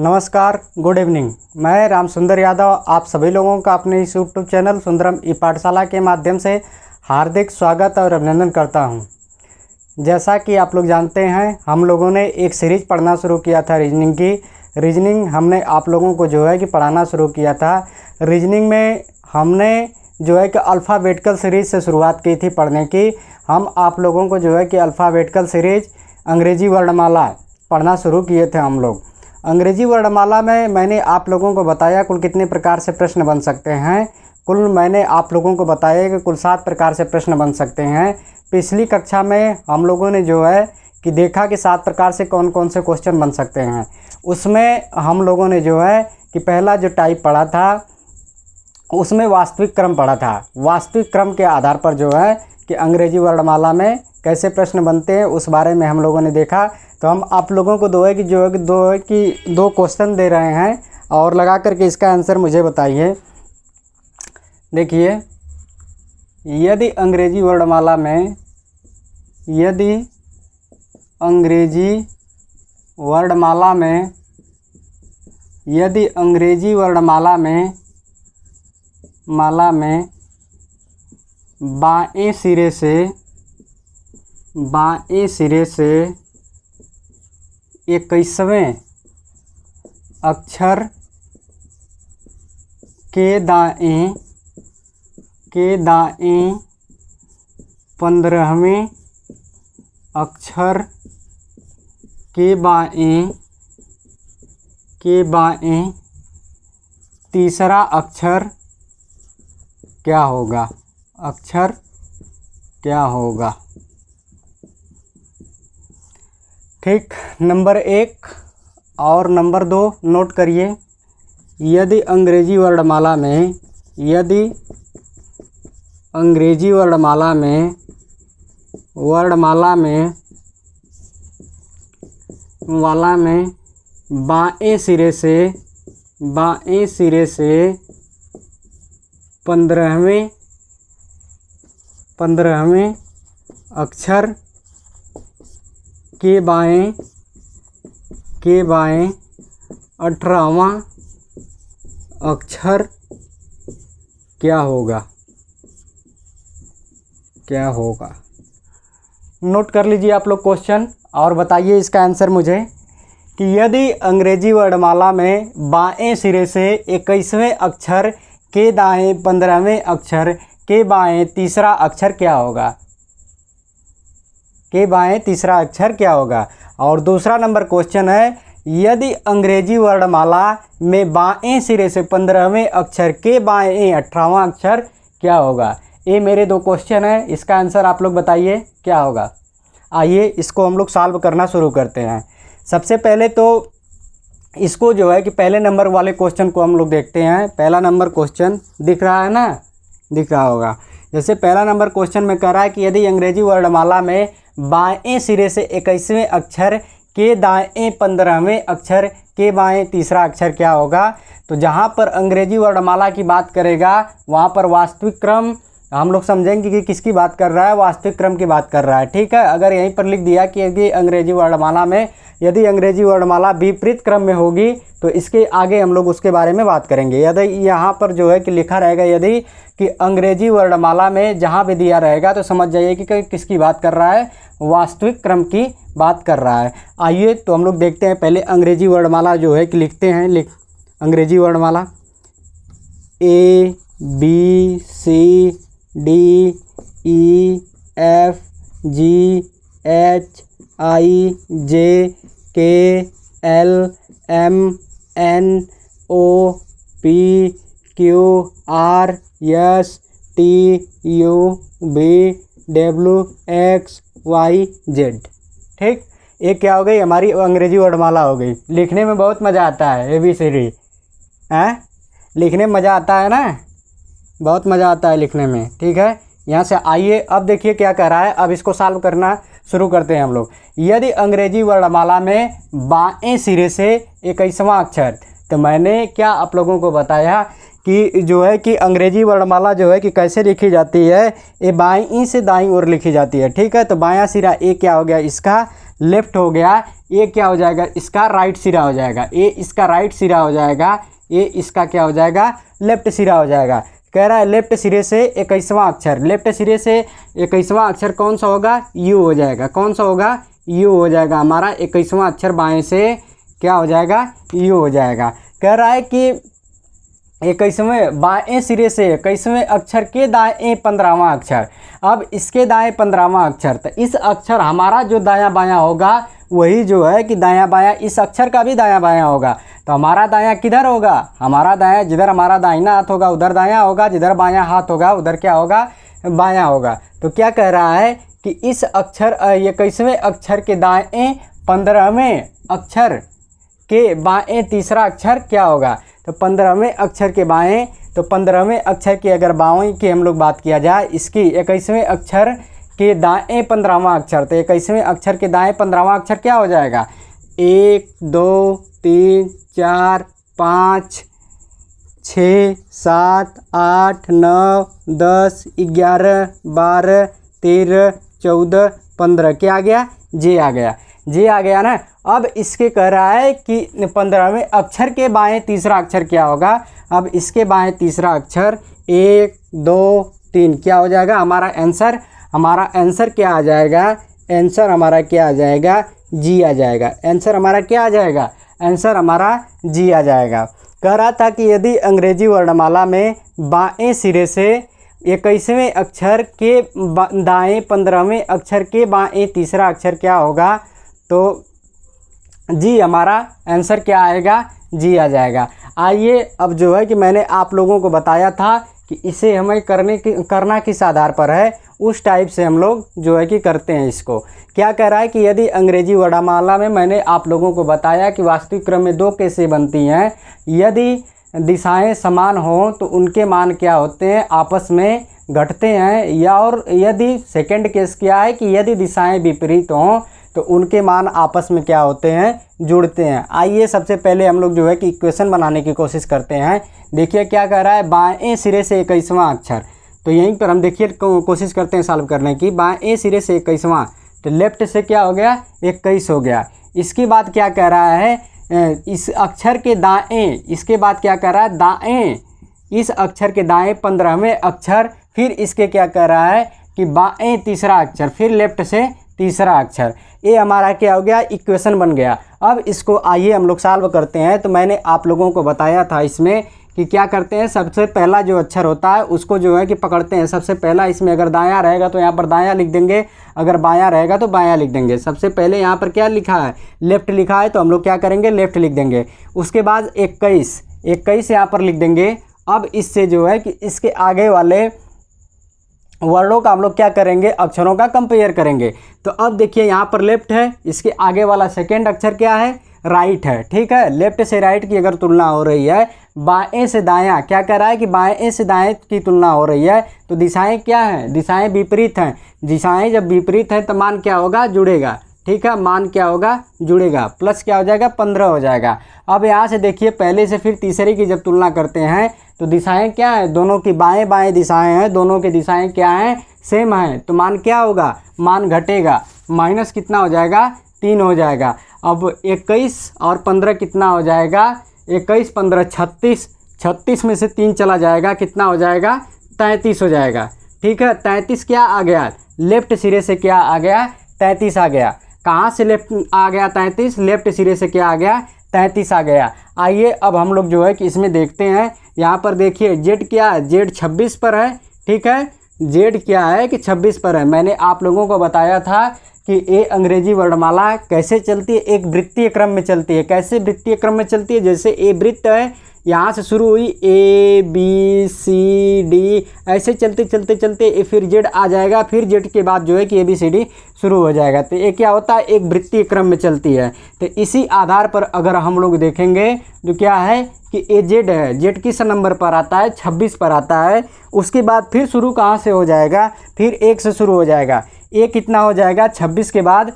नमस्कार, good evening. मैं राम सुंदर यादव आप सभी लोगों का अपने इस यूट्यूब चैनल सुंदरम ई पाठशाला के माध्यम से हार्दिक स्वागत और अभिनंदन करता हूं। जैसा कि आप लोग जानते हैं, हम लोगों ने एक सीरीज़ पढ़ना शुरू किया था रीजनिंग की। रीजनिंग हमने आप लोगों को जो है कि पढ़ाना शुरू किया था। रीजनिंग में हमने जो है कि अल्फ़ाबेटिकल सीरीज़ से शुरुआत की थी पढ़ने की। हम आप लोगों को जो है कि अल्फ़ाबेटिकल सीरीज़ अंग्रेज़ी वर्णमाला पढ़ना शुरू किए थे हम लोग। अंग्रेज़ी वर्णमाला में मैंने आप लोगों को बताया कुल कितने प्रकार से प्रश्न बन सकते हैं। मैंने आप लोगों को बताया कि कुल 7 प्रकार से प्रश्न बन सकते हैं। पिछली कक्षा में हम लोगों ने जो है कि देखा कि 7 प्रकार से कौन कौन से क्वेश्चन बन सकते हैं। उसमें हम लोगों ने जो है कि पहला जो टाइप पढ़ा था उसमें वास्तविक क्रम पढ़ा था। वास्तविक क्रम के आधार पर जो है कि अंग्रेज़ी वर्णमाला में कैसे प्रश्न बनते हैं उस बारे में हम लोगों ने देखा। तो हम आप लोगों को दो क्वेश्चन दे रहे हैं और लगा करके इसका आंसर मुझे बताइए। देखिए, यदि अंग्रेज़ी वर्णमाला में बाएं सिरे से 21वें अक्षर के दाएं 15वें अक्षर के बाएं तीसरा अक्षर क्या होगा? ठीक, नंबर 1 और नंबर 2 नोट करिए। यदि अंग्रेज़ी वर्णमाला में बाएं सिरे से 15वें अक्षर के बाएं 18वां अक्षर क्या होगा? नोट कर लीजिए आप लोग क्वेश्चन और बताइए इसका आंसर मुझे कि यदि अंग्रेज़ी वर्णमाला में बाएं सिरे से 21वें अक्षर के दाएं 15वें अक्षर के बाएं तीसरा अक्षर क्या होगा? और दूसरा नंबर क्वेश्चन है, यदि अंग्रेज़ी वर्णमाला में बाएं सिरे से 15वें अक्षर के बाएं 18वां अक्षर क्या होगा? ये मेरे 2 क्वेश्चन है, इसका आंसर आप लोग बताइए क्या होगा। आइए इसको हम लोग सॉल्व करना शुरू करते हैं। सबसे पहले तो इसको जो है कि पहले नंबर वाले क्वेश्चन को हम लोग देखते हैं। पहला नंबर क्वेश्चन दिख रहा है ना? दिख रहा होगा। जैसे पहला नंबर क्वेश्चन में कह रहा है कि यदि अंग्रेज़ी वर्णमाला में बाएं सिरे से 21वें अक्षर के दाएं 15वें अक्षर के बाएं तीसरा अक्षर क्या होगा? तो जहाँ पर अंग्रेज़ी वर्णमाला की बात करेगा वहाँ पर वास्तविक क्रम हम लोग समझेंगे कि किसकी बात कर रहा है, वास्तविक क्रम की बात कर रहा है। ठीक है, अगर यहीं पर लिख दिया कि यदि अंग्रेज़ी वर्णमाला विपरीत क्रम में होगी तो इसके आगे हम लोग उसके बारे में बात करेंगे। यदि यहाँ पर जो है कि लिखा रहेगा यदि कि अंग्रेज़ी वर्णमाला में जहाँ भी दिया रहेगा तो समझ जाइए कि किसकी बात कर रहा है, वास्तविक क्रम की बात कर रहा है। आइए तो हम लोग देखते हैं। पहले अंग्रेज़ी वर्णमाला जो है कि लिखते हैं। अंग्रेज़ी वर्णमाला ABCDEFGHIJKLMNOPQRSTUVWXYZ। ठीक, ये क्या हो गई? हमारी अंग्रेज़ी वर्णमाला हो गई। लिखने में बहुत मज़ा आता है ABCD, लिखने में मज़ा आता है ना, बहुत मज़ा आता है लिखने में। ठीक है, यहाँ से आइए अब देखिए क्या कह रहा है। अब इसको सॉल्व करना शुरू करते हैं हम लोग। यदि अंग्रेज़ी वर्णमाला में बाएं सिरे से 21वां अक्षर, तो मैंने क्या आप लोगों को बताया कि जो है कि अंग्रेज़ी वर्णमाला जो है कि कैसे लिखी जाती है, ये बाईं से दाईं ओर लिखी जाती है। ठीक है, तो बायां सिरा ए क्या हो गया इसका, लेफ्ट हो गया, ए क्या हो जाएगा, इसका राइट सिरा हो जाएगा, ए इसका राइट सिरा हो जाएगा, ए इसका क्या हो जाएगा, लेफ्ट सिरा हो जाएगा। कह रहा है लेफ्ट सिरे से 21वां अक्षर, लेफ्ट सिरे से 21वां अक्षर कौन सा होगा, यू हो जाएगा। कौन सा होगा, यू हो जाएगा। हमारा 21वां अक्षर बाएं से क्या हो जाएगा, यू हो जाएगा। कह रहा है कि 21वें बाएं सिरे से 21वें अक्षर के दाएं 15वां अक्षर। अब इसके दाएं 15वां अक्षर, तो इस अक्षर हमारा जो दायां बायां होगा वही जो है कि दायां बायां इस अक्षर का भी दायां बायां होगा। तो हमारा दायां किधर होगा, हमारा दायां जिधर हमारा दाहिना हाथ होगा उधर दायां होगा, जिधर बायां हाथ होगा उधर क्या होगा, बायां होगा। तो क्या कह रहा है कि इस अक्षर 21वें अक्षर के दाएं 15वें अक्षर के बाएं तीसरा अक्षर क्या होगा। तो 15वें अक्षर के बाएं, तो 15वें अक्षर की अगर बाएं की हम लोग बात किया जाए, इसकी 21वें अक्षर के दाएं 15वां अक्षर, तो 21वें अक्षर के दाएं 15वां अक्षर क्या हो जाएगा, 1 2 3 4 5 6 7 8 9 10 11 12 13 14 15 क्या आ गया, जे आ गया, जे आ गया ना। अब इसके कह रहा है कि 15वें अक्षर के बाएं तीसरा अक्षर क्या होगा। अब इसके बाएं तीसरा अक्षर 1 2 3 क्या हो जाएगा, हमारा आंसर क्या आ जाएगा, आंसर हमारा क्या आ जाएगा, जी आ जाएगा। आंसर हमारा क्या आ जाएगा, आंसर हमारा जी आ जाएगा। कह रहा था कि यदि अंग्रेजी वर्णमाला में बाएं सिरे से 21वें अक्षर के दाएं 15वें अक्षर के बाएं तीसरा अक्षर क्या होगा, तो जी हमारा आंसर क्या आएगा, जी आ जाएगा। आइए अब जो है कि मैंने आप लोगों को बताया था कि इसे हमें करना किस आधार पर है, उस टाइप से हम लोग जो है कि करते हैं इसको। क्या कह रहा है कि यदि अंग्रेजी वर्णमाला में मैंने आप लोगों को बताया कि वास्तविक क्रम में 2 कैसे बनती हैं, यदि दिशाएं समान हों तो उनके मान क्या होते हैं, आपस में घटते हैं, या और यदि सेकंड केस क्या है कि यदि दिशाएं विपरीत हों तो उनके मान आपस में क्या होते हैं, जुड़ते हैं। आइए सबसे पहले हम लोग जो है कि इक्वेशन बनाने की कोशिश करते हैं। देखिए क्या कह रहा है, बाएं सिरे से 21वां अक्षर, तो यहीं पर हम देखिए कोशिश करते हैं सॉल्व करने की। बाएं सिरे से 21वां, तो लेफ्ट से क्या हो गया, 21 हो गया। इसके बाद क्या कह रहा है, इस अक्षर के दाएं, इसके बाद क्या कह रहा है, दाएं इस अक्षर के दाएं 15वें अक्षर, फिर इसके क्या कह रहा है कि बाएं तीसरा अक्षर, फिर लेफ्ट से तीसरा अक्षर। ये हमारा क्या हो गया, इक्वेशन बन गया। अब इसको आइए हम लोग सॉल्व करते हैं। तो मैंने आप लोगों को बताया था इसमें कि क्या करते हैं, सबसे पहला जो अक्षर होता है उसको जो है कि पकड़ते हैं। सबसे पहला इसमें अगर दायां रहेगा तो यहाँ पर दायां लिख देंगे, अगर बायां रहेगा तो बायां लिख देंगे। सबसे पहले यहाँ पर क्या लिखा है, लेफ्ट लिखा है, तो हम लोग क्या करेंगे, लेफ्ट लिख देंगे। उसके बाद 21 यहाँ पर लिख देंगे। अब इससे जो है कि इसके आगे वाले वर्डों का हम लोग क्या करेंगे, अक्षरों का कंपेयर करेंगे। तो अब देखिए यहाँ पर लेफ्ट है, इसके आगे वाला सेकेंड अक्षर क्या है, राइट है। ठीक है, लेफ्ट से राइट की अगर तुलना हो रही है, बाएं से दायां, क्या कह रहा है कि बाएं से दाएं की तुलना हो रही है, तो दिशाएं क्या हैं, दिशाएं विपरीत हैं। दिशाएं जब विपरीत हैं तो मान क्या होगा, जुड़ेगा। ठीक है, मान क्या होगा, जुड़ेगा, प्लस क्या हो जाएगा, 15 हो जाएगा। अब यहाँ से देखिए पहले से फिर तीसरे की जब तुलना करते हैं तो दिशाएं क्या हैं, दोनों की बाएं बाएं दिशाएं हैं, दोनों की दिशाएं क्या हैं, सेम हैं, तो मान क्या होगा, मान घटेगा, माइनस कितना हो जाएगा, 3 हो जाएगा। अब 21 और 15 कितना हो जाएगा, 21 15 36, 36 में से 3 चला जाएगा, कितना हो जाएगा, 33 हो जाएगा। ठीक है, 33 क्या आ गया, लेफ्ट सिरे से क्या आ गया, 33 आ गया। कहाँ से लेफ्ट आ गया 33, लेफ्ट सिरे से क्या आ गया, 33 आ गया। आइए अब हम लोग जो है कि इसमें देखते हैं। यहाँ पर देखिए जेड क्या है, जेड 26 पर है। ठीक है, जेड क्या है कि 26 पर है। मैंने आप लोगों को बताया था कि ये अंग्रेजी वर्णमाला कैसे चलती है, एक वृत्तीय क्रम में चलती है। कैसे वृत्तीय क्रम में चलती है, जैसे ए वृत्त है, यहाँ से शुरू हुई ए बी सी डी, ऐसे चलते चलते चलते फिर जेड आ जाएगा, फिर जेड के बाद जो है कि ए बी सी डी शुरू हो जाएगा। तो ये क्या होता है, एक वृत्तीय क्रम में चलती है। तो इसी आधार पर अगर हम लोग देखेंगे तो क्या है कि ए जेड है, जेड किस नंबर पर आता है, 26 पर आता है। उसके बाद फिर शुरू कहाँ से हो जाएगा, फिर 1 से शुरू हो जाएगा। ए कितना हो जाएगा, 26 के बाद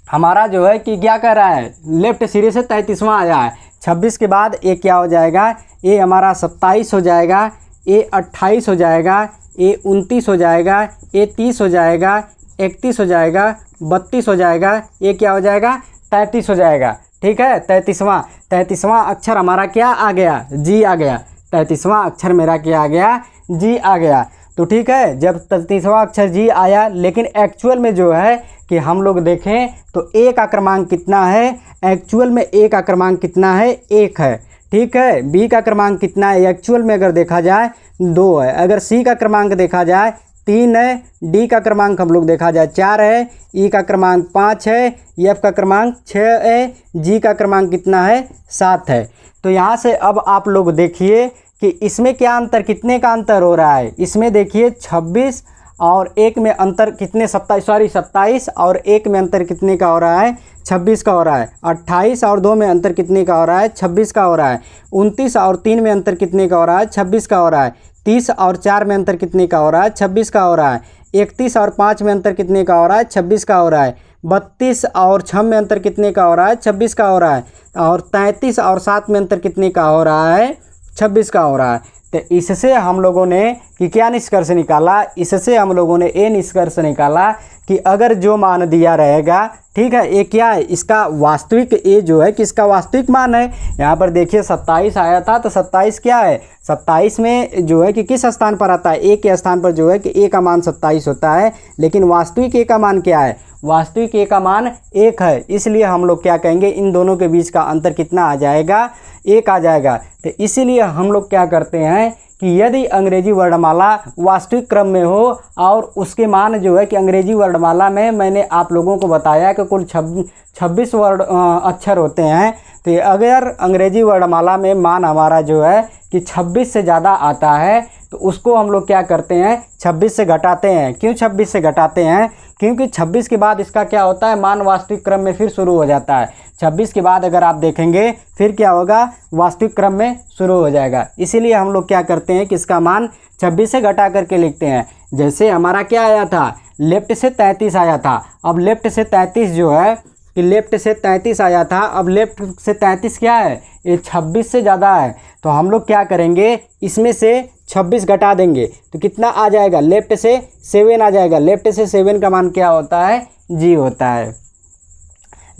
हमारा जो है कि क्या कर रहा है, लेफ्ट सिरे से 33वां आया है। 26 के बाद ए क्या हो जाएगा, ए हमारा 27 हो जाएगा, ए 28 हो जाएगा, ए 29 हो जाएगा, ए 30 हो जाएगा, 31 हो जाएगा, 32 हो जाएगा, ये क्या हो जाएगा 33 हो जाएगा। ठीक है, 33वां अक्षर हमारा क्या आ गया, जी आ गया। 33वां अक्षर मेरा क्या आ गया, जी आ गया। तो ठीक है, जब 33वां अक्षर जी आया, लेकिन एक्चुअल में जो है कि हम लोग देखें तो ए का क्रमांक कितना है, एक्चुअल में ए का क्रमांक कितना है, 1 है। ठीक है, बी का क्रमांक कितना है, एक्चुअल में अगर देखा जाए 2 है। अगर सी का क्रमांक देखा जाए 3 है, डी का क्रमांक हम लोग देखा जाए 4 है, ई का क्रमांक 5 है, एफ का क्रमांक 6 है, जी का क्रमांक कितना है, 7 है। तो यहाँ से अब आप लोग देखिए कि इसमें क्या अंतर, कितने का अंतर हो रहा है। इसमें देखिए 26 और 1 में अंतर कितने, 27 और 1 में अंतर कितने का हो रहा है, 26 का हो रहा है। 28 और 2 में अंतर कितने का हो रहा है, 26 का हो रहा है। 29 और 3 में अंतर कितने का हो रहा है, 26 का हो रहा है। 30 और 4 में अंतर कितने का हो रहा है, 26 का हो रहा है। 31 और 5 में अंतर कितने का हो रहा है, 26 का हो रहा है। 32 और 6 में अंतर कितने का हो रहा है, 26 का हो रहा है। और 33 और 7 में अंतर कितने का हो रहा है, 26 का हो रहा है। तो इससे हम लोगों ने कि क्या निष्कर्ष निकाला, इससे हम लोगों ने ये निष्कर्ष निकाला कि अगर जो मान दिया रहेगा, ठीक है, ये क्या है, इसका वास्तविक, ये जो है कि इसका वास्तविक मान है। यहाँ पर देखिए 27 आया था, तो 27 क्या है, 27 में जो है कि किस स्थान पर आता है, ए के स्थान पर जो है कि ए का मान 27 होता है। लेकिन वास्तविक ए का मान क्या है, वास्तविक ए का मान 1 है। इसलिए हम लोग क्या कहेंगे, इन दोनों के बीच का अंतर कितना आ जाएगा, 1 आ जाएगा। तो इसीलिए हम लोग क्या करते हैं कि यदि अंग्रेजी वर्णमाला वास्तविक क्रम में हो और उसके मान जो है कि अंग्रेजी वर्णमाला में मैंने आप लोगों को बताया कि कुल 26 अक्षर होते हैं। तो अगर अंग्रेजी वर्णमाला में मान हमारा जो है कि 26 से ज़्यादा आता है, तो उसको हम लोग क्या करते हैं, 26 से घटाते हैं। क्यों 26 से घटाते हैं, क्योंकि 26 के बाद इसका क्या होता है, मान वास्तविक क्रम में फिर शुरू हो जाता है। 26 के बाद अगर आप देखेंगे फिर क्या होगा, वास्तविक क्रम में शुरू हो जाएगा। इसीलिए हम लोग क्या करते हैं कि इसका मान 26 से घटा करके लिखते हैं। जैसे हमारा क्या आया था, लेफ्ट से 33 आया था। अब लेफ्ट से 33 जो है कि लेफ्ट से 33 आया था, अब लेफ्ट से 33 क्या है, ये 26 से ज़्यादा है। तो हम लोग क्या करेंगे, इसमें से 26 घटा देंगे तो कितना आ जाएगा, लेफ्ट से 7 आ जाएगा। लेफ्ट से 7 का मान क्या होता है, जी होता है।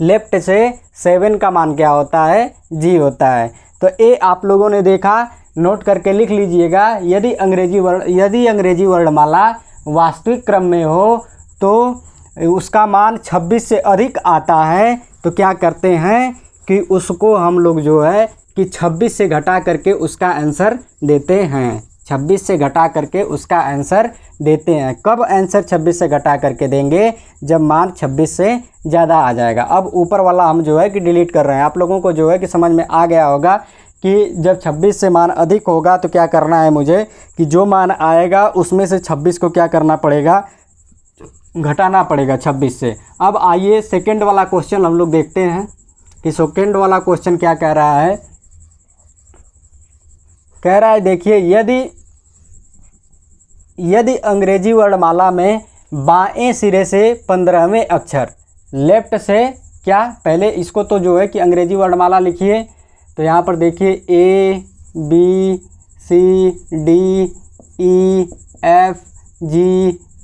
लेफ्ट से 7 का मान क्या होता है, जी होता है। तो ये आप लोगों ने देखा, नोट करके लिख लीजिएगा। यदि अंग्रेजी वर्णमाला वास्तविक क्रम में हो तो उसका मान 26 से अधिक आता है, तो क्या करते हैं कि उसको हम लोग जो है कि 26 से घटा करके उसका आंसर देते हैं। 26 से घटा करके उसका आंसर देते हैं। कब आंसर 26 से घटा करके देंगे, जब मान 26 से ज़्यादा आ जाएगा। अब ऊपर वाला हम जो है कि डिलीट कर रहे हैं। आप लोगों को जो है कि समझ में आ गया होगा कि जब 26 से मान अधिक होगा तो क्या करना है मुझे, कि जो मान आएगा उसमें से 26 को क्या करना पड़ेगा, घटाना पड़ेगा 26 से। अब आइए सेकंड वाला क्वेश्चन हम लोग देखते हैं कि सेकंड वाला क्वेश्चन क्या कह रहा है। कह रहा है देखिए, यदि अंग्रेजी वर्णमाला में बाएं सिरे से 15वें अक्षर, लेफ्ट से क्या, पहले इसको तो जो है कि अंग्रेजी वर्णमाला लिखिए। तो यहाँ पर देखिए A B C D E F G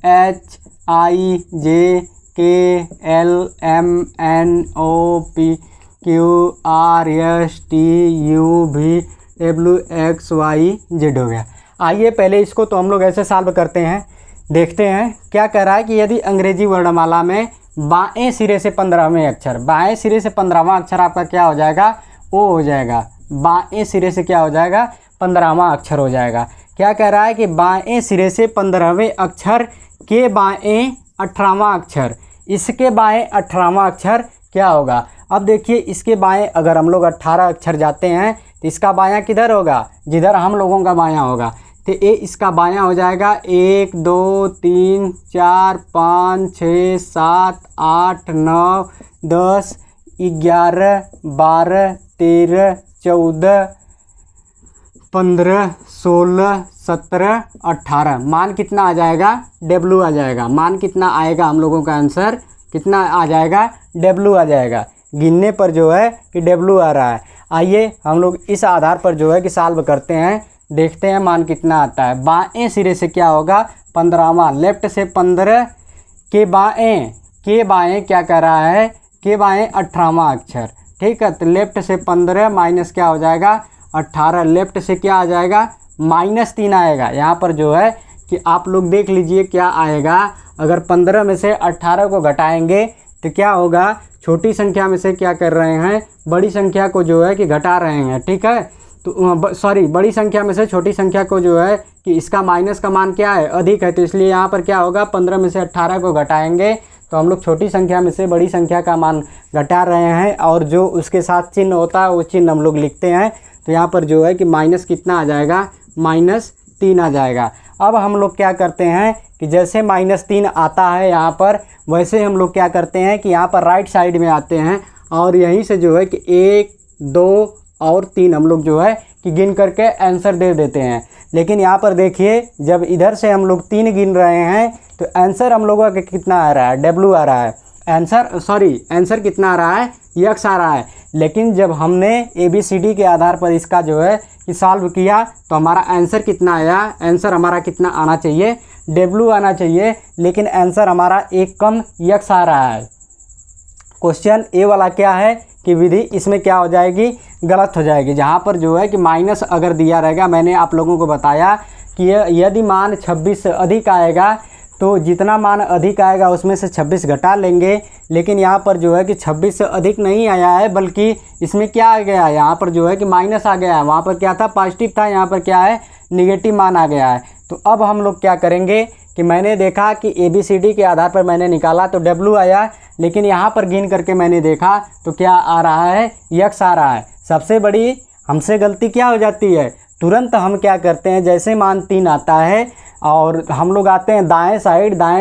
H I J K L M N O P Q R S T U V W X Y Z हो गया। आइए पहले इसको तो हम लोग ऐसे सॉल्व करते हैं, देखते हैं क्या कह रहा है कि यदि अंग्रेजी वर्णमाला में बाएं सिरे से 15वें अक्षर, बाएं सिरे से 15वां अक्षर आपका क्या हो जाएगा, ओ हो जाएगा। बाएं सिरे से क्या हो जाएगा, 15वां अक्षर हो जाएगा। क्या कह रहा है कि बाएं सिरे से 15वें अक्षर के बाएं 18वां अक्षर, इसके बाएं 18वां अक्षर क्या होगा। अब देखिए इसके बाएं अगर हम लोग 18 अक्षर जाते हैं तो इसका बायां किधर होगा, जिधर हम लोगों का बायां होगा। तो ये इसका बायां हो जाएगा 1 2 3 4 5 6 7 8 9 10 11 12 13 14 15 16 17 18। मान कितना आ जाएगा, डब्ल्यू आ जाएगा। मान कितना आएगा, हम लोगों का आंसर कितना आ जाएगा, डब्ल्यू आ जाएगा। गिनने पर जो है कि डब्ल्यू आ रहा है। आइए हम लोग इस आधार पर जो है कि सॉल्व करते हैं, देखते हैं मान कितना आता है। बाएं सिरे से क्या होगा, 15वां, लेफ्ट से 15 के बाएँ क्या कर रहा है, के बाएँ 18वां अक्षर, ठीक है। तो लेफ्ट से 15 माइनस क्या हो जाएगा 18, लेफ्ट से क्या आ जाएगा -3 आएगा। यहाँ पर जो है कि आप लोग देख लीजिए क्या आएगा, अगर 15 में से 18 को घटाएंगे तो क्या होगा, छोटी संख्या में से क्या कर रहे हैं, बड़ी संख्या को जो है कि घटा रहे हैं, ठीक है। तो सॉरी, बड़ी संख्या में से छोटी संख्या को जो है कि इसका माइनस का मान क्या है, अधिक है, तो इसलिए यहाँ पर क्या होगा 15 में से 18 को घटाएंगे तो हम लोग छोटी संख्या में से बड़ी संख्या का मान घटा रहे हैं, और जो उसके साथ चिन्ह होता है वो चिन्ह हम लोग लिखते हैं। तो यहाँ पर जो है कि माइनस कितना आ जाएगा, -3 आ जाएगा। अब हम लोग क्या करते हैं कि जैसे -3 आता है यहाँ पर, वैसे हम लोग क्या करते हैं कि यहाँ पर राइट साइड में आते हैं और यहीं से जो है कि 1, 2 और 3 हम लोग जो है कि गिन करके आंसर दे देते हैं। लेकिन यहाँ पर देखिए, जब इधर से हम लोग 3 गिन रहे हैं तो आंसर हम लोगों का कितना आ रहा है, W आ रहा है। आंसर कितना आ रहा है, X आ रहा है। लेकिन जब हमने ABCD के आधार पर इसका जो है कि सॉल्व किया तो हमारा आंसर कितना आया, आंसर हमारा कितना आना चाहिए, W आना चाहिए, लेकिन आंसर हमारा एक कम X आ रहा है। क्वेश्चन ए वाला क्या है कि विधि इसमें क्या हो जाएगी, गलत हो जाएगी। जहाँ पर जो है कि माइनस अगर दिया रहेगा, मैंने आप लोगों को बताया कि यदि मान 26 से अधिक आएगा तो जितना मान अधिक आएगा उसमें से 26 घटा लेंगे। लेकिन यहाँ पर जो है कि 26 से अधिक नहीं आया है, बल्कि इसमें क्या आ गया है, यहाँ पर जो है कि माइनस आ गया है। वहाँ पर क्या था, पॉजिटिव था, यहाँ पर क्या है, निगेटिव मान आ गया है। तो अब हम लोग क्या करेंगे कि मैंने देखा कि ABCD के आधार पर मैंने निकाला तो W आया, लेकिन यहाँ पर गिन करके मैंने देखा तो क्या आ रहा है, X आ रहा है। सबसे बड़ी हमसे गलती क्या हो जाती है, तुरंत हम क्या करते हैं, जैसे मान 3 आता है और हम लोग आते हैं दाएं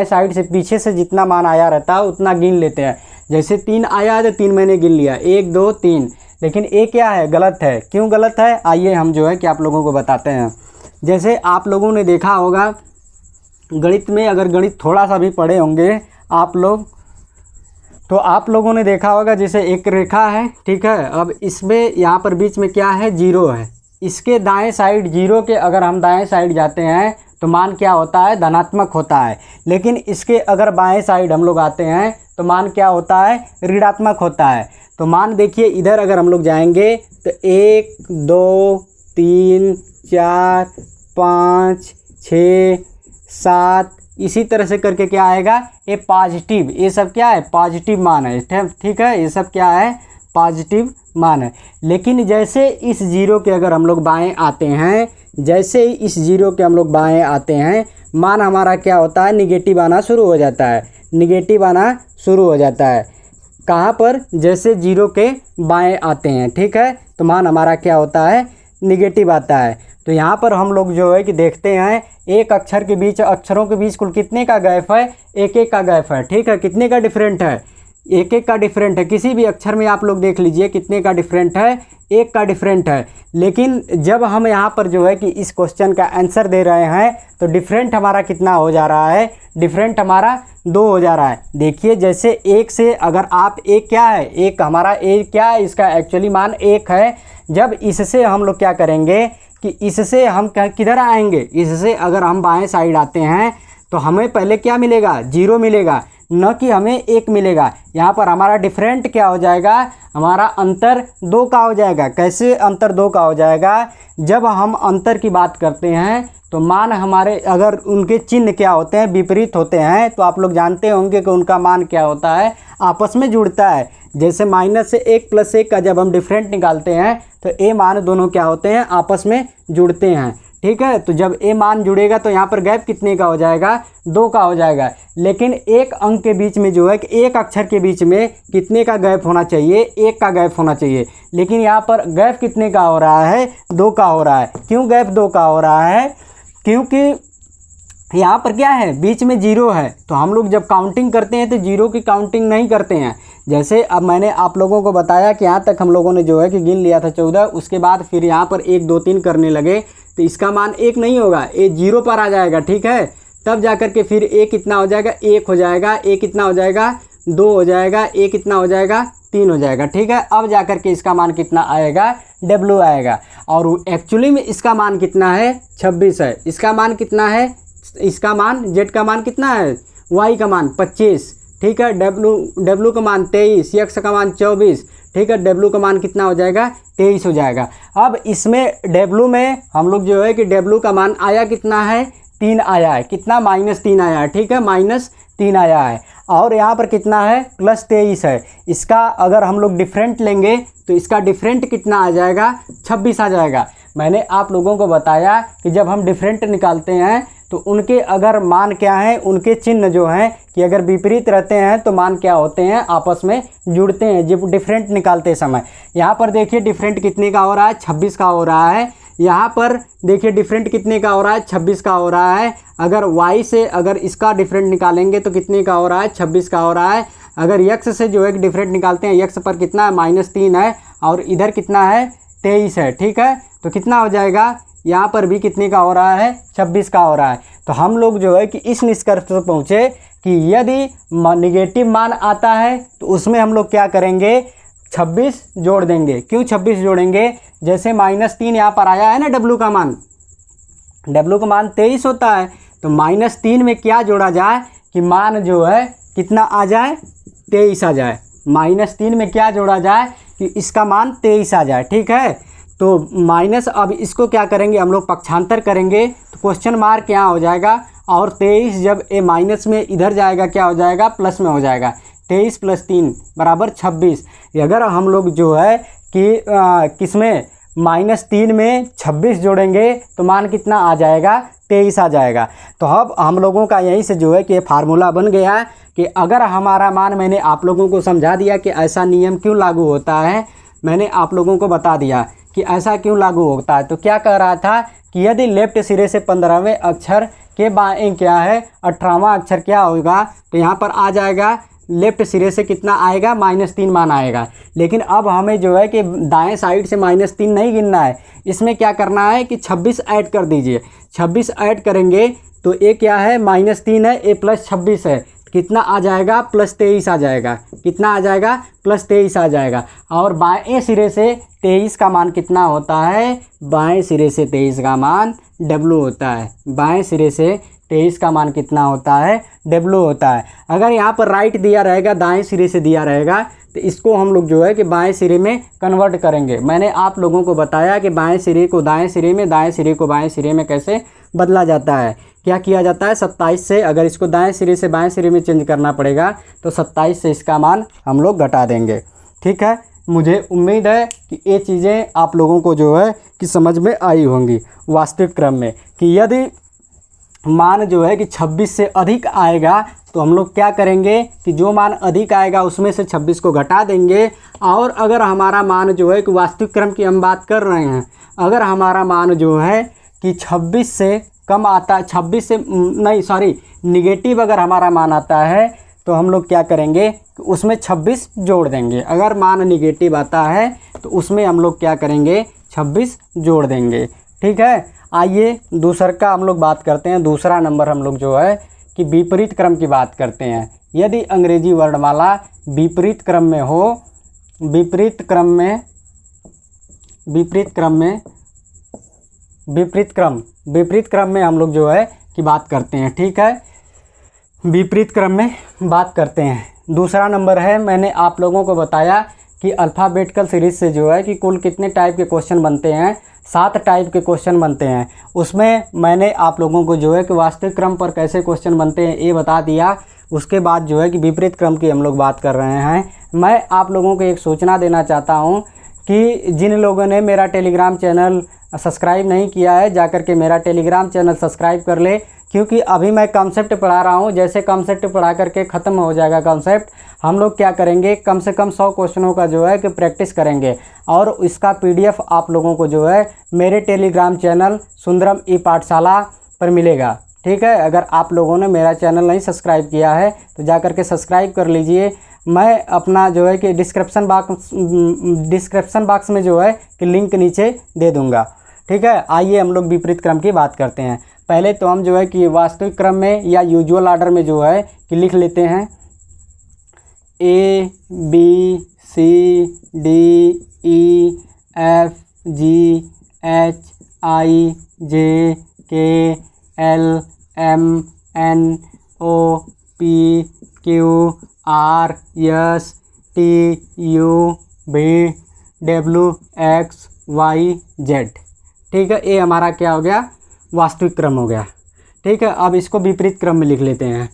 साइड से पीछे से जितना मान आया रहता है उतना गिन लेते हैं। जैसे 3 आया है तो 3 मैंने गिन लिया, 1, 2, 3। लेकिन ये क्या है, गलत है। क्यों गलत है, आइए हम जो है कि आप लोगों को बताते हैं। जैसे आप लोगों ने देखा होगा गणित में, अगर गणित थोड़ा सा भी पढ़े होंगे आप लोग, तो आप लोगों ने देखा होगा जैसे एक रेखा है, ठीक है। अब इसमें यहाँ पर बीच में क्या है, 0 है। इसके दाएं साइड 0 के अगर हम दाएं साइड जाते हैं तो मान क्या होता है, धनात्मक होता है। लेकिन इसके अगर बाएं साइड हम लोग आते हैं तो मान क्या होता है, ऋणात्मक होता है। तो मान देखिए इधर अगर हम लोग जाएंगे तो 1, 2, 3, 4, 5, 6, 7 इसी तरह से करके क्या आएगा, ये पॉजिटिव, ये सब क्या है, पॉजिटिव मान है, ठीक है। ये सब क्या है, पॉजिटिव मान है। लेकिन जैसे इस 0 के अगर हम लोग बाएं आते हैं, जैसे ही इस 0 के हम लोग बाएं आते हैं, मान हमारा क्या होता है, निगेटिव आना शुरू हो जाता है, निगेटिव आना शुरू हो जाता है। कहाँ पर, जैसे 0 के बाएं आते हैं, ठीक है, तो मान हमारा क्या होता है, निगेटिव आता है। तो यहाँ पर हम लोग जो है कि देखते हैं एक अक्षर के बीच, अक्षरों के बीच कुल कितने का गैप है, 1-1 का गैप है, ठीक है। कितने का डिफरेंट है, 1-1 का डिफरेंट है। किसी भी अक्षर में आप लोग देख लीजिए कितने का डिफरेंट है, 1 का डिफरेंट है। लेकिन जब हम यहाँ पर जो है कि इस क्वेश्चन का आंसर दे रहे हैं तो डिफरेंट हमारा कितना हो जा रहा है, डिफरेंट हमारा 2 हो जा रहा है। देखिए जैसे 1 से अगर आप 1 क्या है, 1 हमारा 1 क्या है, इसका एक्चुअली मान 1 है। जब इससे हम लोग क्या करेंगे कि इससे हम किधर आएंगे, इससे अगर हम बाएं साइड आते हैं तो हमें पहले क्या मिलेगा, 0 मिलेगा, न कि हमें 1 मिलेगा। यहाँ पर हमारा डिफरेंट क्या हो जाएगा, हमारा अंतर 2 का हो जाएगा। कैसे अंतर 2 का हो जाएगा, जब हम अंतर की बात करते हैं तो मान हमारे अगर उनके चिन्ह क्या होते हैं, विपरीत होते हैं, तो आप लोग जानते होंगे कि उनका मान क्या होता है, आपस में जुड़ता है। जैसे माइनस से 1 प्लस 1 का जब हम डिफरेंट निकालते हैं तो ए मान दोनों क्या होते हैं, आपस में जुड़ते हैं, ठीक है। तो जब ए मान जुड़ेगा तो यहाँ पर गैप कितने का हो जाएगा, 2 का हो जाएगा। लेकिन एक अंक के बीच में जो है कि एक अक्षर के बीच में कितने का गैप होना चाहिए, 1 का गैप होना चाहिए। लेकिन यहाँ पर गैप कितने का हो रहा है, 2 का हो रहा है। क्यों गैप 2 का हो रहा है, क्योंकि यहाँ पर क्या है, बीच में 0 है। तो हम लोग जब काउंटिंग करते हैं तो 0 की काउंटिंग नहीं करते हैं। जैसे अब मैंने आप लोगों को बताया कि यहाँ तक हम लोगों ने जो है कि गिन लिया था 14, उसके बाद फिर यहाँ पर 1, 2, 3 करने लगे तो इसका मान 1 नहीं होगा, ये 0 पर आ जाएगा, ठीक है। तब जाकर के फिर ए कितना हो जाएगा, 1 हो जाएगा, ए कितना हो जाएगा, 2 हो जाएगा, ए कितना हो जाएगा, 3 हो जाएगा, ठीक है। अब जाकर के इसका मान कितना आएगा, W आएगा। और एक्चुअली में इसका मान कितना है, 26 है। इसका मान कितना है, इसका मान जेड का मान कितना है, वाई का मान 25, ठीक है, डब्लू का मान 23, एक्स का मान 24, ठीक है, डब्लू का मान कितना हो जाएगा 23 हो जाएगा। अब इसमें डब्लू में हम लोग जो है कि डब्लू का मान आया कितना है, 3 आया है, कितना -3 आया है, ठीक है, -3 आया है। और यहाँ पर कितना है, +23 है। इसका अगर हम लोग डिफरेंट लेंगे तो इसका डिफरेंट कितना आ जाएगा, 26 आ जाएगा। मैंने आप लोगों को बताया कि जब हम डिफरेंट निकालते हैं तो उनके अगर मान क्या है, उनके चिन्ह जो हैं कि अगर विपरीत रहते हैं तो मान क्या होते हैं, आपस में जुड़ते हैं जब डिफरेंट निकालते समय। यहाँ पर देखिए डिफरेंट कितने का हो रहा है, 26 का हो रहा है। यहाँ पर देखिए डिफरेंट कितने का हो रहा है, 26 का हो रहा है। अगर y से अगर इसका डिफरेंट निकालेंगे तो कितने का हो रहा है, 26 का हो रहा है। अगर x से जो है डिफरेंट निकालते हैं, x पर कितना है, -3 है, और इधर कितना है, 23 है, ठीक है। तो कितना हो जाएगा, यहाँ पर भी कितने का हो रहा है, 26 का हो रहा है। तो हम लोग जो है कि इस निष्कर्ष पर पहुँचे कि यदि निगेटिव मान आता है तो उसमें हम लोग क्या करेंगे, 26 जोड़ देंगे। क्यों 26 जोड़ेंगे, जैसे -3 यहाँ पर आया है ना, डब्लू का मान 23 होता है, तो -3 में क्या जोड़ा जाए कि मान जो है कितना आ जाए, 23 आ जाए। -3 में क्या जोड़ा जाए कि इसका मान 23 आ जाए, ठीक है। तो माइनस, अब इसको क्या करेंगे हम लोग, पक्षांतर करेंगे तो क्वेश्चन मार्क यहाँ हो जाएगा, और 23 जब ए माइनस में इधर जाएगा क्या हो जाएगा, प्लस में हो जाएगा। 23 + 3 = 26। अगर हम लोग जो है कि किसमें -3 में 26 जोड़ेंगे तो मान कितना आ जाएगा, 23 आ जाएगा। तो अब हम लोगों का यहीं से जो है कि फार्मूला बन गया कि अगर हमारा मान, मैंने आप लोगों को समझा दिया कि ऐसा नियम क्यों लागू होता है, मैंने आप लोगों को बता दिया कि ऐसा क्यों लागू होता है। तो क्या कह रहा था कि यदि लेफ्ट सिरे से 15वें अक्षर के बाएं क्या है, 18वां अक्षर क्या होगा, तो यहाँ पर आ जाएगा लेफ्ट सिरे से कितना आएगा, -3 मान आएगा। लेकिन अब हमें जो है कि दाएं साइड से -3 नहीं गिनना है, इसमें क्या करना है कि 26 ऐड कर दीजिए। 26 ऐड करेंगे तो ए क्या है, -3 है, ए +26 है, कितना आ जाएगा, +23 आ जाएगा। कितना आ जाएगा, +23 आ जाएगा। और बाएं सिरे से 23 का मान कितना होता है, बाएं सिरे से 23 का मान डब्लू होता है। बाएं सिरे से 23 का मान कितना होता है, डब्लू होता है। अगर यहाँ पर राइट दिया रहेगा, दाएं सिरे से दिया रहेगा, तो इसको हम लोग जो है कि बाएं सिरे में कन्वर्ट करेंगे। मैंने आप लोगों को बताया कि बाएं सिरे को दाएं सिरे में, दाएं सिरे को बाएं सिरे में कैसे बदला जाता है। क्या किया जाता है, 27 से, अगर इसको दाएं सिरे से बाएं सिरे में चेंज करना पड़ेगा तो 27 से इसका मान हम लोग घटा देंगे, ठीक है। मुझे उम्मीद है कि ये चीज़ें आप लोगों को जो है कि समझ में आई होंगी वास्तविक क्रम में, कि यदि मान जो है कि 26 से अधिक आएगा तो हम लोग क्या करेंगे कि जो मान अधिक आएगा उसमें से 26 को घटा देंगे। और अगर हमारा मान जो है कि वास्तविक क्रम की हम बात कर रहे हैं, अगर हमारा मान जो है कि 26 से कम आता है, 26 से नहीं सॉरी निगेटिव अगर हमारा मान आता है तो हम लोग क्या करेंगे कि उसमें 26 जोड़ देंगे। अगर मान निगेटिव आता है तो उसमें हम लोग क्या करेंगे, 26 जोड़ देंगे, ठीक है। आइए दूसरा का हम लोग बात करते हैं। दूसरा नंबर हम लोग जो है कि विपरीत क्रम की बात करते हैं। यदि अंग्रेजी वर्णमाला विपरीत क्रम में हो, विपरीत क्रम में हम लोग जो है कि बात करते हैं, ठीक है। विपरीत क्रम में बात करते हैं। दूसरा नंबर है, मैंने आप लोगों को बताया कि अल्फ़ाबेटिकल सीरीज़ से जो है कि कुल कितने टाइप के क्वेश्चन बनते हैं, 7 टाइप के क्वेश्चन बनते हैं। उसमें मैंने आप लोगों को जो है कि वास्तविक क्रम पर कैसे क्वेश्चन बनते हैं ये बता दिया। उसके बाद जो है कि विपरीत क्रम की हम लोग बात कर रहे हैं। मैं आप लोगों को एक सूचना देना चाहता हूँ कि जिन लोगों ने मेरा टेलीग्राम चैनल सब्सक्राइब नहीं किया है, जाकर के मेरा टेलीग्राम चैनल सब्सक्राइब कर ले, क्योंकि अभी मैं कॉन्सेप्ट पढ़ा रहा हूँ। जैसे कॉन्सेप्ट पढ़ा करके ख़त्म हो जाएगा कॉन्सेप्ट, हम लोग क्या करेंगे, कम से कम 100 क्वेश्चनों का जो है कि प्रैक्टिस करेंगे, और इसका PDF आप लोगों को जो है मेरे टेलीग्राम चैनल सुंदरम ई पाठशाला पर मिलेगा, ठीक है। अगर आप लोगों ने मेरा चैनल नहीं सब्सक्राइब किया है तो जा कर के सब्सक्राइब कर लीजिए। मैं अपना जो है कि डिस्क्रिप्शन बॉक्स में जो है कि लिंक नीचे दे दूँगा, ठीक है। आइए हम लोग विपरीत क्रम की बात करते हैं। पहले तो हम जो है कि वास्तविक क्रम में या यूजुअल ऑर्डर में जो है कि लिख लेते हैं A B C D E F G H I J K L MNOPQRSTUVWXYZ। ठीक है, ये हमारा क्या हो गया, वास्तविक क्रम हो गया। ठीक है, अब इसको विपरीत क्रम में लिख लेते हैं।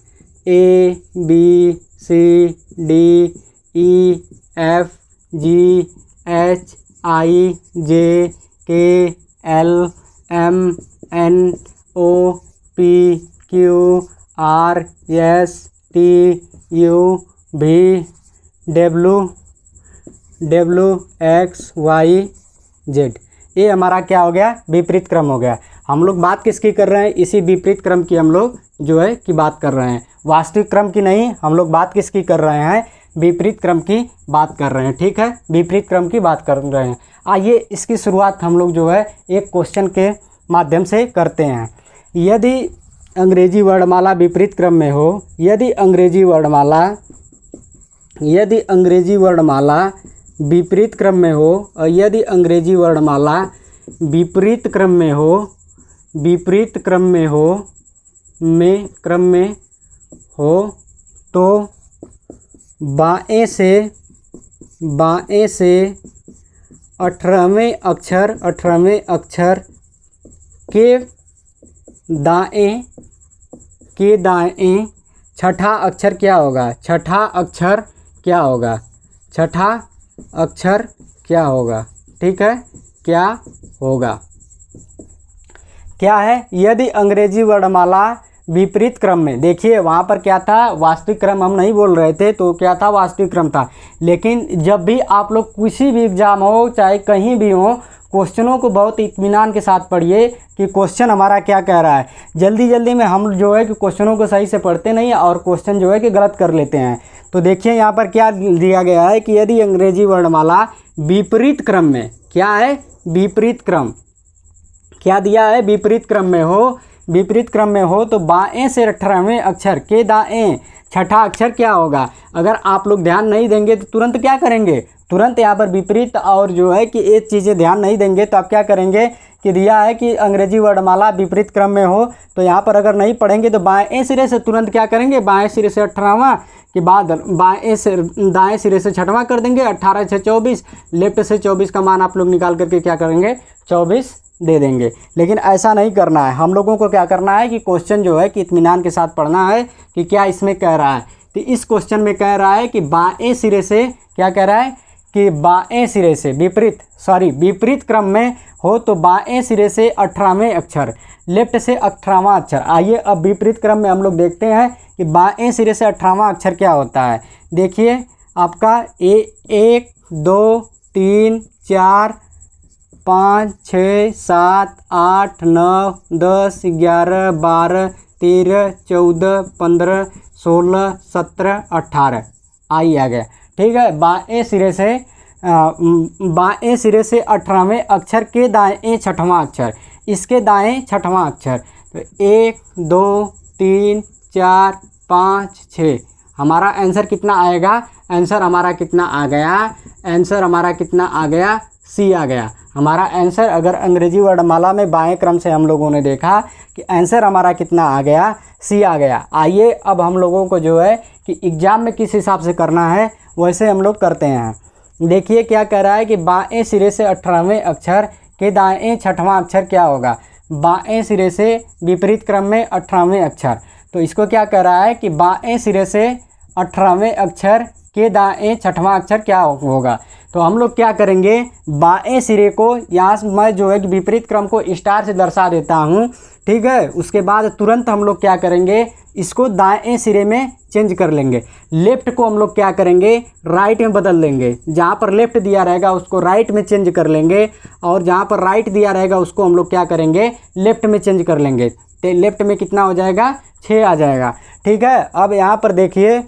ABCDEFGHIJKLMNOPQRSTUVWXYZ। ये हमारा क्या हो गया, विपरीत क्रम हो गया। हम लोग बात किसकी कर रहे हैं, इसी विपरीत क्रम की हम लोग जो है कि बात कर रहे हैं, वास्तविक क्रम की नहीं। हम लोग बात किसकी कर रहे हैं, विपरीत क्रम की बात कर रहे हैं। ठीक है, विपरीत क्रम की बात कर रहे हैं। आइए इसकी शुरुआत हम लोग जो है एक क्वेश्चन के माध्यम से करते हैं। यदि अंग्रेजी वर्णमाला विपरीत क्रम में हो, यदि अंग्रेजी वर्णमाला विपरीत क्रम में हो, और यदि अंग्रेजी वर्णमाला विपरीत क्रम में हो तो बाएं से 18वें अक्षर के दाएं छठा अक्षर क्या होगा, छठा अक्षर क्या होगा। ठीक है, क्या होगा, क्या है, यदि अंग्रेजी वर्णमाला विपरीत क्रम में, देखिए वहाँ पर क्या था, वास्तविक क्रम हम नहीं बोल रहे थे, तो क्या था, वास्तविक क्रम था। लेकिन जब भी आप लोग किसी भी एग्जाम हो, चाहे कहीं भी हो, क्वेश्चनों को बहुत इत्मीनान के साथ पढ़िए कि क्वेश्चन हमारा क्या कह रहा है। जल्दी में हम जो है कि क्वेश्चनों को सही से पढ़ते नहीं और क्वेश्चन जो है कि गलत कर लेते हैं। तो देखिए यहाँ पर क्या दिया गया है कि यदि अंग्रेजी वर्णमाला विपरीत क्रम में, क्या है, विपरीत क्रम, क्या दिया है, विपरीत क्रम में हो तो बाएं से 18वें अक्षर के दाएं छठा अक्षर क्या होगा। अगर आप लोग ध्यान नहीं देंगे तो तुरंत क्या करेंगे, तुरंत यहाँ पर विपरीत और जो है कि ये चीज़ें ध्यान नहीं देंगे तो आप क्या करेंगे कि दिया है कि अंग्रेजी वर्णमाला विपरीत क्रम में हो, तो यहाँ पर अगर नहीं पढ़ेंगे तो बाएं सिरे से तुरंत क्या करेंगे, बाएं सिरे से 18वां के बाद दाएं सिरे से छठवां कर देंगे। 18 से 24, लेफ्ट से 24 का मान आप लोग निकाल करके क्या करेंगे, 24 दे देंगे। लेकिन ऐसा नहीं करना है, हम लोगों को क्या करना है कि क्वेश्चन जो है कि इत्मीनान के साथ पढ़ना है कि क्या इसमें कह रहा है। तो इस क्वेश्चन में कह रहा है कि बाएं सिरे से, क्या कह रहा है कि बाएं सिरे से विपरीत क्रम में हो तो बाएं सिरे से 18वें अक्षर, लेफ्ट से 18वां अक्षर। आइए अब विपरीत क्रम में हम लोग देखते हैं कि बाएं सिरे से 18वां अक्षर क्या होता है। देखिए आपका 1 2 3 4 5 6 7 8 9 10 11 12 13 14 15 16 17 18 आ गया। ठीक है, बाएं सिरे से 18वें अक्षर के दाएं छठवां अक्षर, इसके दाएं छठवां अक्षर। तो 1 2 3 4 5 6 हमारा आंसर कितना आएगा, आंसर हमारा कितना आ गया, सी आ गया हमारा आंसर। अगर अंग्रेजी वर्णमाला में बाएं क्रम से हम लोगों ने देखा कि आंसर हमारा कितना आ गया, सी आ गया। आइए अब हम लोगों को जो है कि एग्ज़ाम में किस हिसाब से करना है वैसे हम लोग करते हैं। देखिए क्या कह रहा है कि बाएं सिरे से 18वें अक्षर के दाएं छठवां अक्षर क्या होगा। बाएं सिरे से विपरीत क्रम में 18वें अक्षर, तो इसको क्या कह रहा है कि बाएं सिरे से 18वें अक्षर के दाएं छठवां अक्षर क्या होगा। तो हम लोग क्या करेंगे, बाएं सिरे को यहाँ से मैं जो है कि विपरीत क्रम को स्टार से दर्शा देता हूँ। ठीक है, उसके बाद तुरंत हम लोग क्या करेंगे, इसको दाएं सिरे में चेंज कर लेंगे। लेफ्ट को हम लोग क्या करेंगे, राइट में बदल देंगे। जहाँ पर लेफ्ट दिया रहेगा उसको राइट में चेंज कर लेंगे, और जहाँ पर राइट दिया रहेगा उसको हम लोग क्या करेंगे, लेफ्ट में चेंज कर लेंगे। तो लेफ्ट में कितना हो जाएगा, 6 आ जाएगा। ठीक है, अब यहाँ पर देखिए